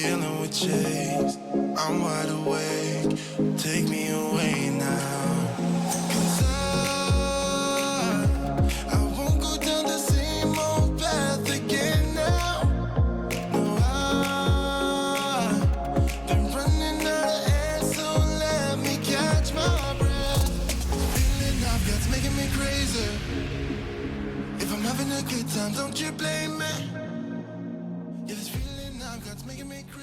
feeling we chased. I'm wide awake, take me away now. 'Cause I won't go down the same old path again now. No, I've been running out of air, so let me catch my breath. Feeling I've got's making me crazy. If I'm having a good time, don't you blame me. Yeah, this feeling I've got's making me crazy.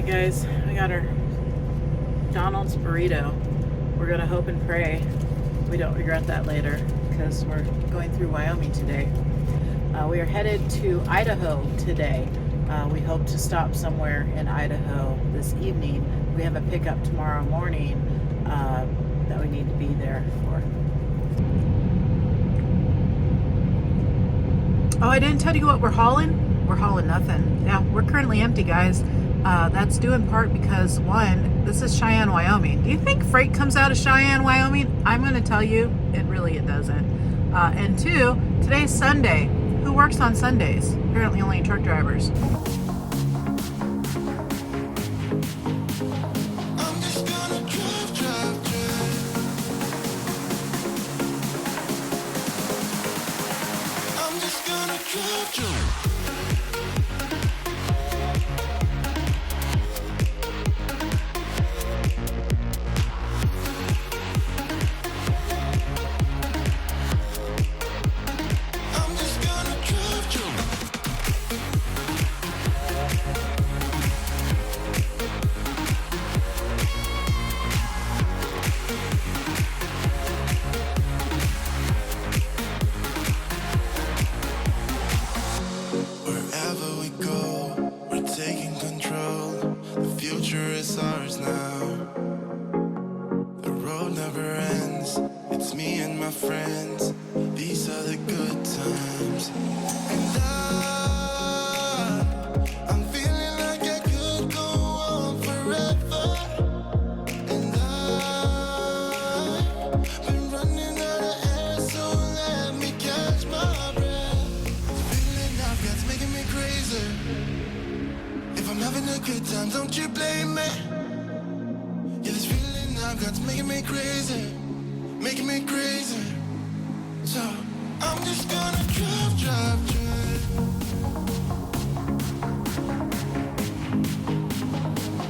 Guys, we got our Donald's burrito. We're gonna hope and pray we don't regret that later, because we're going through Wyoming today. We are headed to Idaho today. We hope to stop somewhere in Idaho this evening. We have a pickup tomorrow morning that we need to be there for. Oh, I didn't tell you what we're hauling? We're hauling nothing. Yeah, we're currently empty, guys. That's due in part because, one, this is Cheyenne, Wyoming. Do you think freight comes out of Cheyenne, Wyoming? I'm going to tell you, it doesn't. And two, today's Sunday. Who works on Sundays? Apparently only truck drivers. I'm just gonna drive, drive, drive. I'm just gonna drive, drive. I'm just gonna drive, drive. Wherever we go, we're taking control. The future is ours now. The road never ends. It's me and my friends. These are the good times. And I'm feeling like I could go on forever. And I've been running out of air, so let me catch my breath. Feeling I've got's making me crazy. If I'm having a good time, don't you blame me. Yeah, this feeling I've got's making me crazy, making me crazy. So I'm just gonna drive, drive, drive.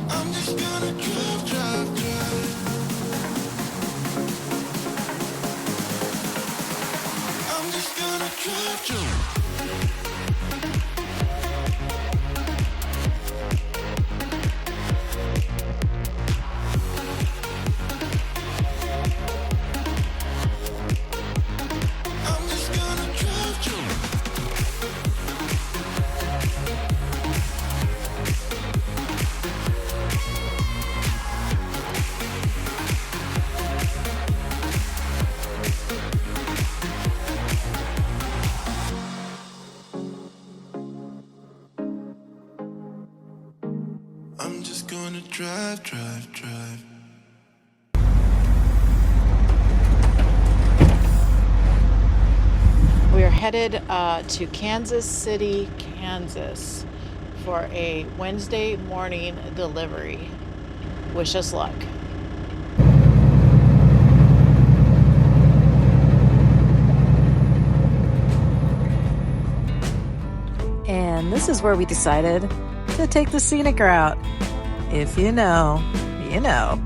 I'm just gonna drive, drive, drive. I'm just gonna drive, drive. I'm just gonna drive, drive. I'm just gonna drive, drive, drive. We are headed to Kansas City, Kansas for a Wednesday morning delivery. Wish us luck. And this is where we decided to take the scenic route. If you know, you know.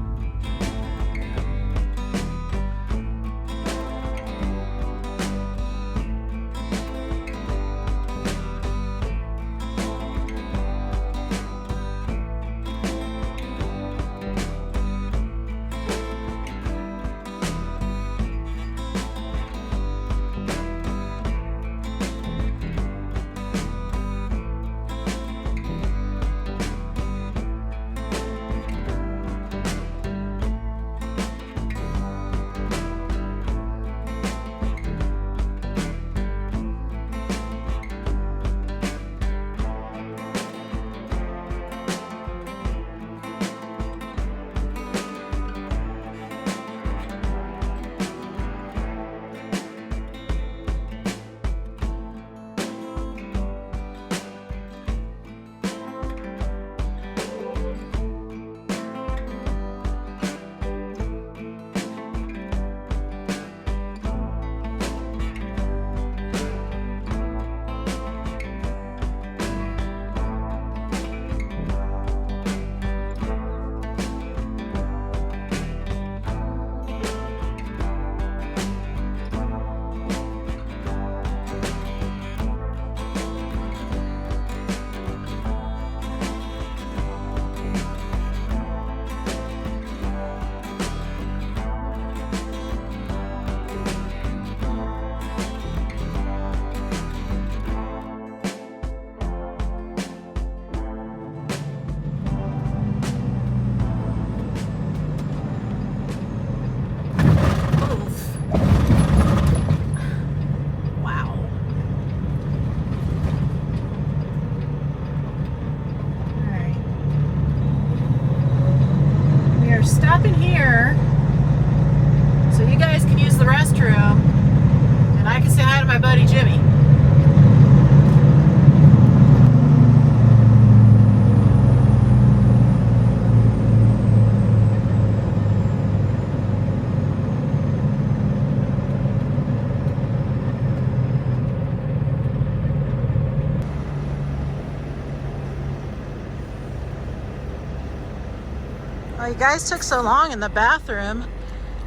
Well, you guys took so long in the bathroom,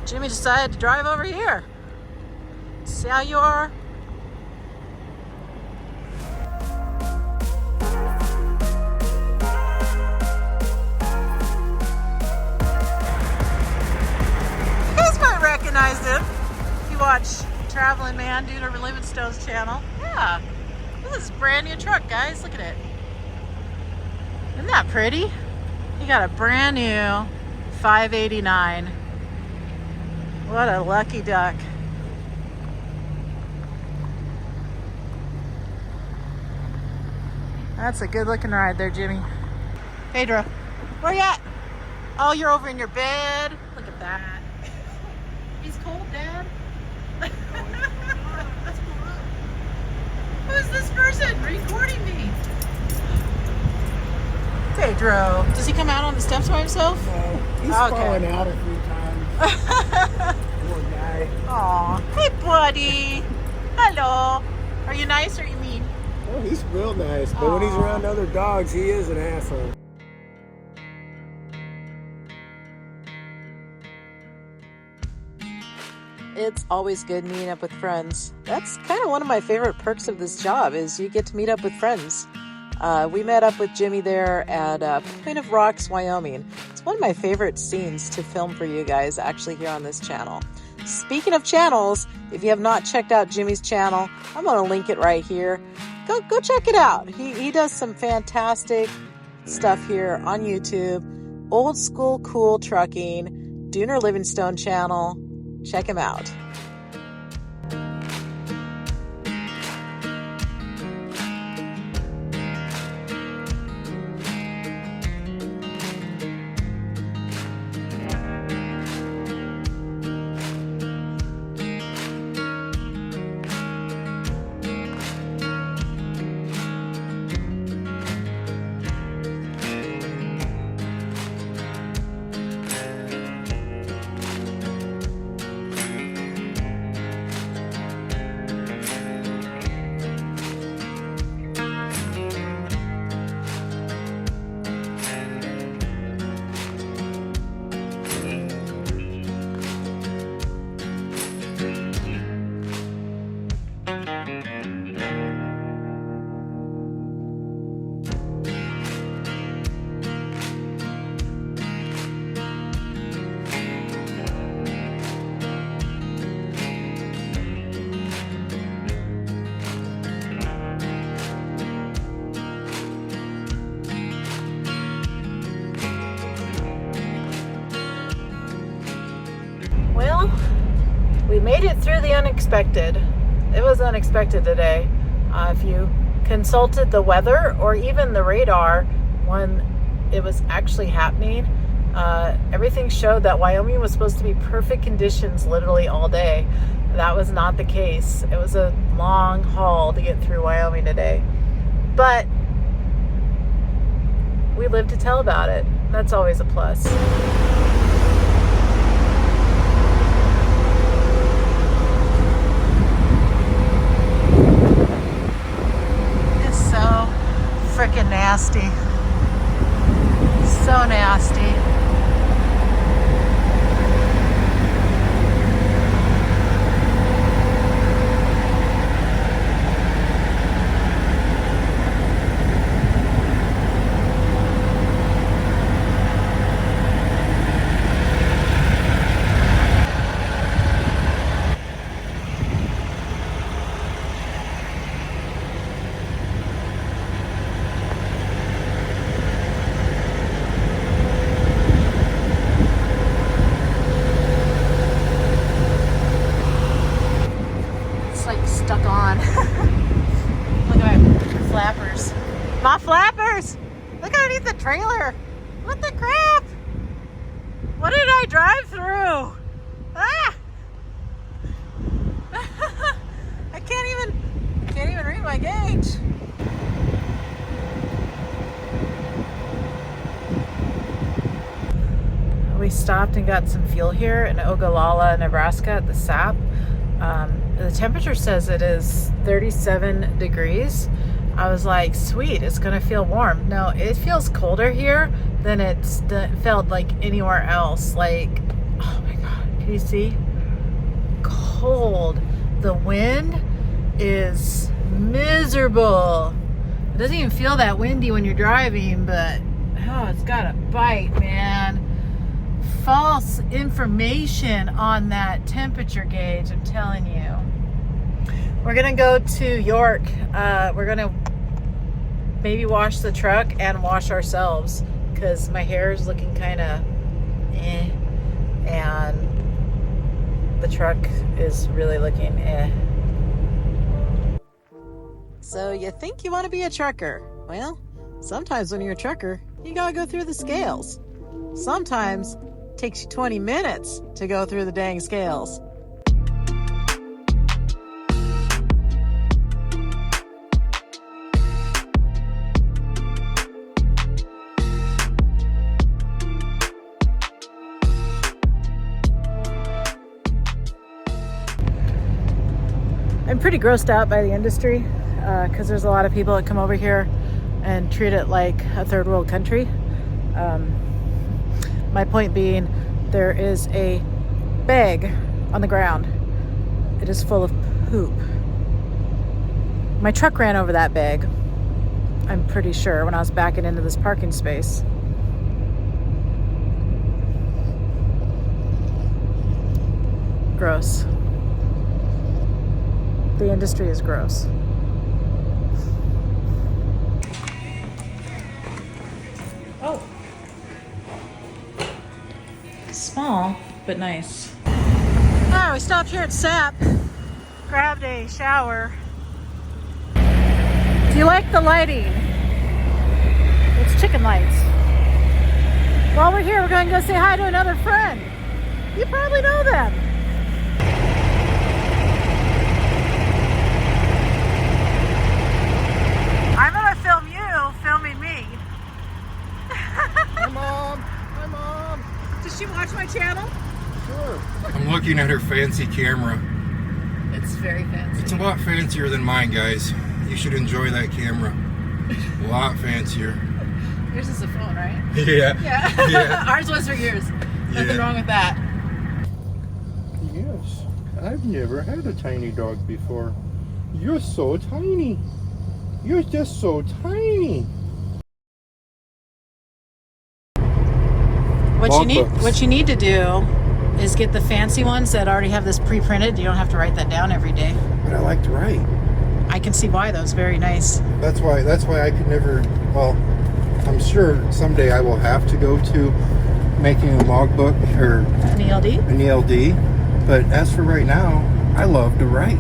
Jimmy decided to drive over here. See how you are? You guys might recognize him if you watch Traveling Man, Dooner Livingstone's channel. Yeah, this is a brand new truck, guys. Look at it. Isn't that pretty? He got a brand new 589. What a lucky duck. That's a good looking ride there, Jimmy. Pedro, where you at? Oh, you're over in your bed. Look at that. He's cold, Dad. Who's this person recording me? Pedro, does he come out on the steps by himself? No, he's fallen out a few times. Poor guy. Aw, hey buddy. Hello. Are you nice or you mean? Oh, he's real nice, but when he's around other dogs, he is an asshole. It's always good meeting up with friends. That's kind of one of my favorite perks of this job is you get to meet up with friends. We met up with Jimmy there at Point of Rocks, Wyoming. It's one of my favorite scenes to film for you guys actually here on this channel. Speaking of channels, if you have not checked out Jimmy's channel, I'm going to link it right here. Go check it out. He does some fantastic stuff here on YouTube. Old school cool trucking, Dooner Livingstone channel. Check him out. Well, we made it through the unexpected. It was unexpected today. If you consulted the weather or even the radar when it was actually happening, everything showed that Wyoming was supposed to be perfect conditions literally all day. That was not the case. It was a long haul to get through Wyoming today. But we lived to tell about it. That's always a plus. Freaking nasty. So nasty. Stuck on. Look at my flappers. My flappers! Look underneath the trailer. What the crap? What did I drive through? Ah! I can't even read my gauge. We stopped and got some fuel here in Ogallala, Nebraska at the SAP. The temperature says it is 37 degrees. I was like, sweet, it's gonna feel warm. No, it feels colder here than it felt like anywhere else. Like, oh my God, can you see? Cold. The wind is miserable. It doesn't even feel that windy when you're driving, but oh, it's got a bite, man. False information on that temperature gauge, I'm telling you. We're gonna go to York. We're gonna maybe wash the truck and wash ourselves because my hair is looking kind of and the truck is really looking So you think you want to be a trucker? Well, sometimes when you're a trucker, you gotta go through the scales. Sometimes it takes you 20 minutes to go through the dang scales. I'm pretty grossed out by the industry because there's a lot of people that come over here and treat it like a third world country. My point being, there is a bag on the ground. It is full of poop. My truck ran over that bag, I'm pretty sure, when I was backing into this parking space. Gross. The industry is gross. Oh. Small, but nice. Ah, we stopped here at SAP, grabbed a shower. Do you like the lighting? It's chicken lights. While we're here, we're going to go say hi to another friend. You probably know them. I'm gonna film you filming me. Hi, Mom. Hi, Mom. Does she watch my channel? Sure. I'm looking at her fancy camera. It's very fancy. It's a lot fancier than mine, guys. You should enjoy that camera. A lot fancier. Yours is a phone, right? Yeah. Yeah. Ours was for years. Nothing Yeah. wrong with that. Yes. I've never had a tiny dog before. You're so tiny. You're just so tiny. What you need to do is get the fancy ones that already have this pre-printed. You don't have to write that down every day. But I like to write. I can see why. That was very nice. That's why I could never, well, I'm sure someday I will have to go to making a logbook or An ELD? an ELD. But as for right now, I love to write.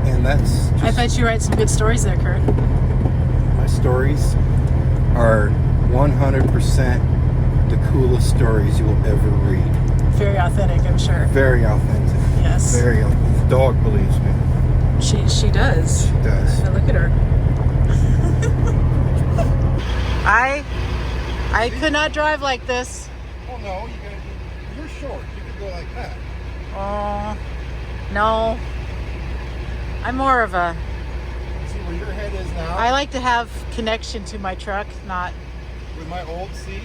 And that's just, I bet you write some good stories there, Kurt. my stories are 100% the coolest stories you will ever read. Very authentic, I'm sure. Very authentic. Yes. Very authentic. The dog believes me. She does. She does. But look at her. I could not drive like this. Oh no, you're short. You could go like that. Oh, no. I'm more of a... See where your head is now? I like to have connection to my truck, not... With my old seat,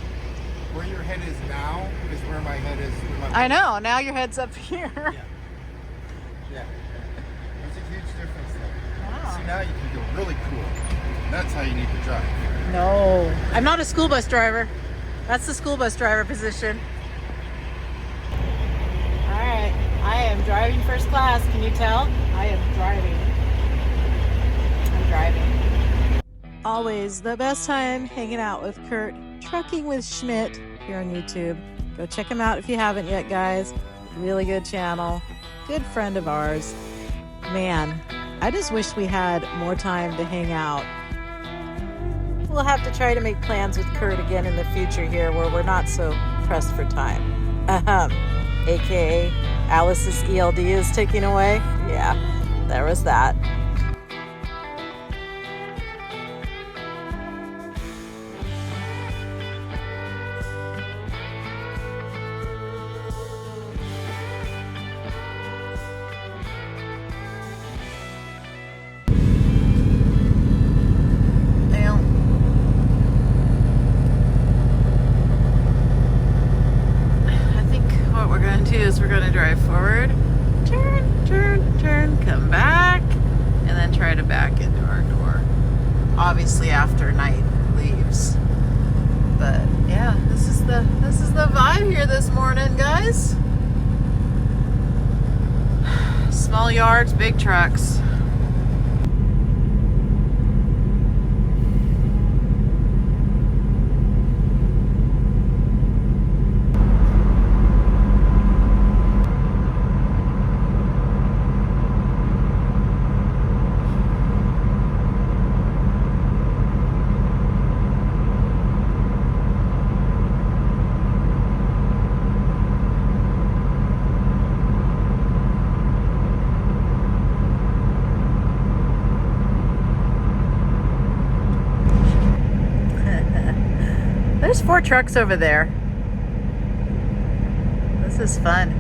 where your head is now is where my head is. I know, now your head's up here. Yeah. There's a huge difference there. Wow. See, now you can go really cool. That's how you need to drive. No, I'm not a school bus driver. That's the school bus driver position. All right, I am driving first class. Can you tell? I am driving. I'm driving. Always the best time hanging out with Kurt, trucking with Schmidt here on YouTube. Go check him out if you haven't yet, guys. Really good channel. Good friend of ours. Man, I just wish we had more time to hang out. We'll have to try to make plans with Kurt again in the future here where we're not so pressed for time. AKA Alice's ELD is taking away. Yeah, there was that. obviously after night leaves. But yeah, this is the vibe here this morning, guys. Small yards, big trucks. There's 4 trucks over there. This is fun.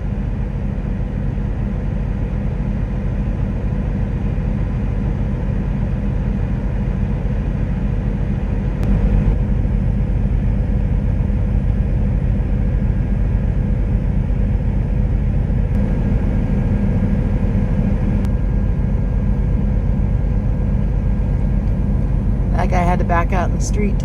That guy had to back out in the street.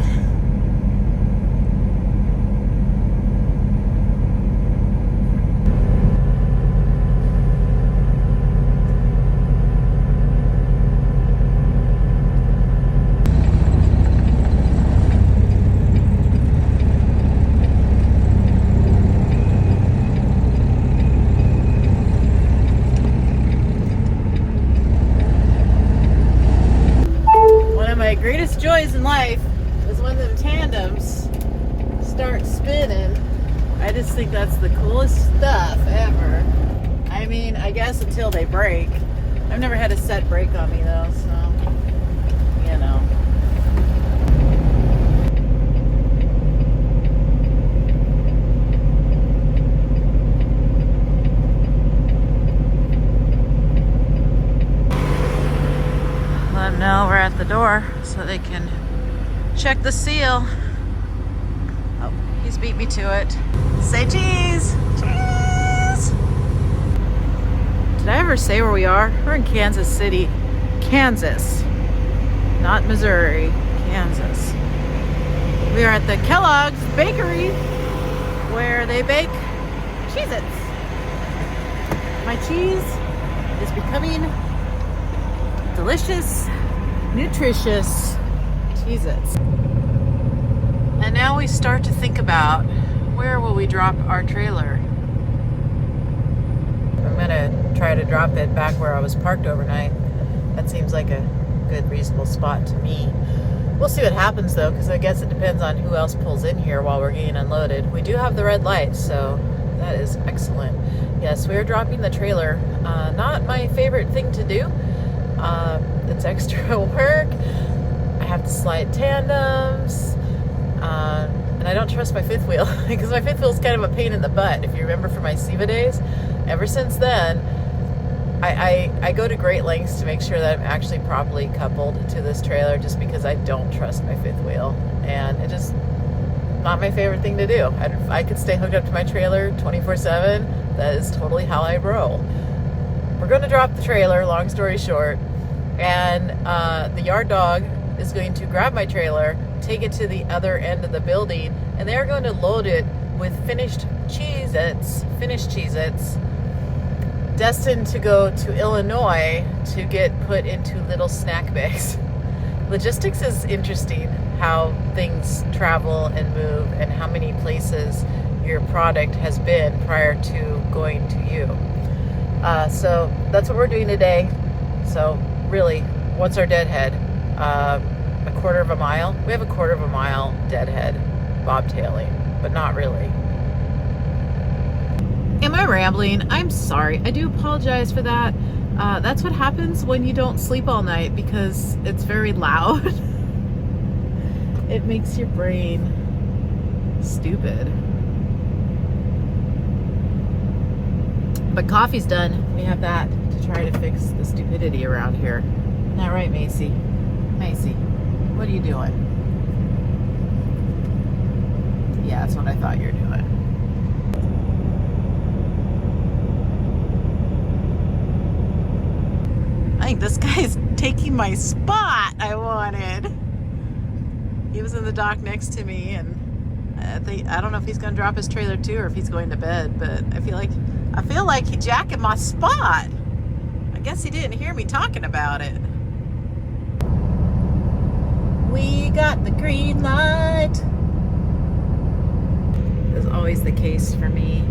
My greatest joys in life is when the tandems start spinning. I just think that's the coolest stuff ever. I mean, I guess until they break. I've never had a set break on me though, so you know. Let them know we're at the door so they can check the seal. Oh, he's beat me to it. Say cheese! Cheese! Did I ever say where we are? We're in Kansas City, Kansas. Not Missouri, Kansas. We are at the Kellogg's Bakery where they bake Cheez-Its. My cheese is becoming delicious, nutritious Cheez-Its. And now we start to think about where will we drop our trailer. I'm gonna try to drop it back where I was parked overnight. That seems like a good, reasonable spot to me. We'll see what happens though, because I guess it depends on who else pulls in here while we're getting unloaded. We do have the red light, so that is excellent. Yes, we're dropping the trailer. Not my favorite thing to do. It's extra work. I have to slide tandems, and I don't trust my fifth wheel because my fifth wheel is kind of a pain in the butt. If you remember from my SEVA days, ever since then, I go to great lengths to make sure that I'm actually properly coupled to this trailer, just because I don't trust my fifth wheel, and it just not my favorite thing to do. I could stay hooked up to my trailer 24/7. That is totally how I roll. We're going to drop the trailer, long story short, and the yard dog is going to grab my trailer, take it to the other end of the building, and they're going to load it with finished Cheez-Its, destined to go to Illinois to get put into little snack bags. Logistics is interesting, how things travel and move and how many places your product has been prior to going to you. So that's what we're doing today. So really, what's our deadhead? A quarter of a mile? We have a quarter of a mile deadhead bobtailing, but not really. Am I rambling? I'm sorry. I do apologize for that. That's what happens when you don't sleep all night, because it's very loud. It makes your brain stupid. But coffee's done. We have that to try to fix the stupidity around here. Isn't that right, Macy? Macy, what are you doing? Yeah, that's what I thought you were doing. I think this guy's taking my spot I wanted. He was in the dock next to me, and I don't know if he's going to drop his trailer too, or if he's going to bed. But I feel like he jacked my spot. I guess he didn't hear me talking about it. We got the green light. As always the case for me,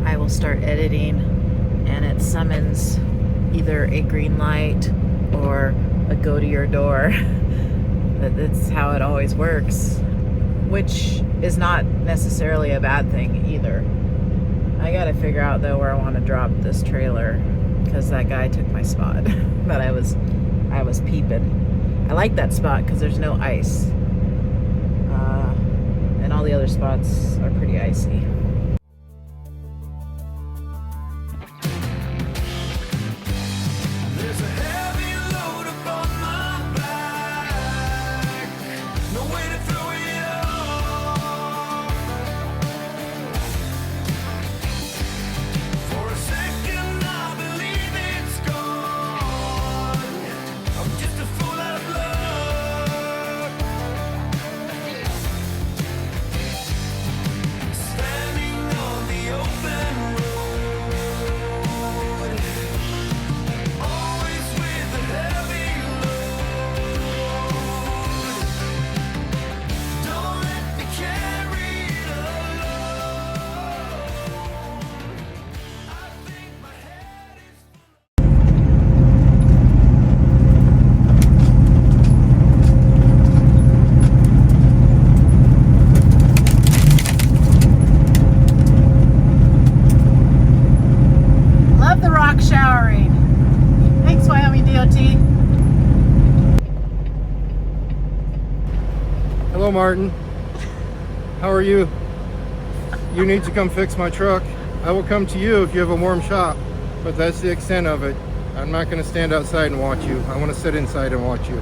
I will start editing, and it summons either a green light or a go to your door. That's how it always works, which is not necessarily a bad thing either. I gotta figure out though where I want to drop this trailer, because that guy took my spot that I was peeping. I like that spot because there's no ice, and all the other spots are pretty icy. There's a heavy load upon my back. No way to throw it off. For a second, I believe it's gone. I'm just a fool out of luck. Standing on the open road. Always with a heavy load. Don't let me carry it alone. I think my head is Love the rock showering. Thanks, Wyoming DOT. Hello, Martin. How are you? You need to come fix my truck. I will come to you if you have a warm shop, but that's the extent of it. I'm not going to stand outside and watch you. I want to sit inside and watch you.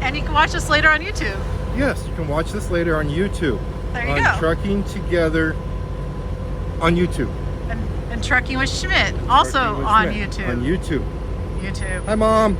And you can watch us later on YouTube. Yes, you can watch this later on YouTube. There you on go. Trucking Together on YouTube. And Trucking with Schmidt, also Trucking with on Schmidt YouTube. On YouTube. YouTube. Hi, Mom.